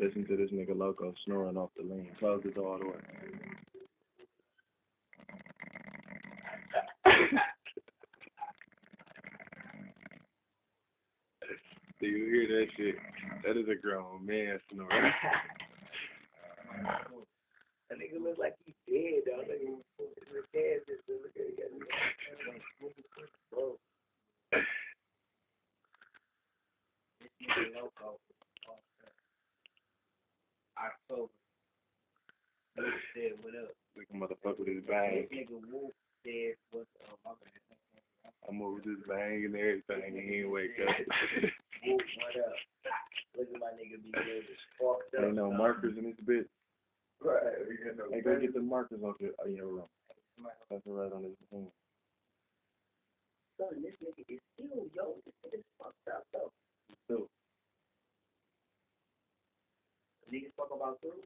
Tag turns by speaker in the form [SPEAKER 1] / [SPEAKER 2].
[SPEAKER 1] Listen to this nigga Loco snoring off the lean. Close the door all the way. Do you hear that shit? That is a grown man snoring.
[SPEAKER 2] That nigga look like he's dead, though. Look at his head. Look at him. Bro. This nigga Loco. October. Luke said, what up?
[SPEAKER 1] Look at motherfucker with his bang.
[SPEAKER 2] This nigga Wolf said, what's up? My bad.
[SPEAKER 1] I'm over this bang and everything and he ain't wake up.
[SPEAKER 2] Wolf, what up? Look at my nigga be good as fucked up.
[SPEAKER 1] Ain't no markers in this bitch.
[SPEAKER 2] Right.
[SPEAKER 1] Hey, go get the markers off your room. That's right on this thing.
[SPEAKER 2] Son, this nigga is still, yo. This nigga's fucked up, though.
[SPEAKER 1] So,
[SPEAKER 2] Niggas talk about through?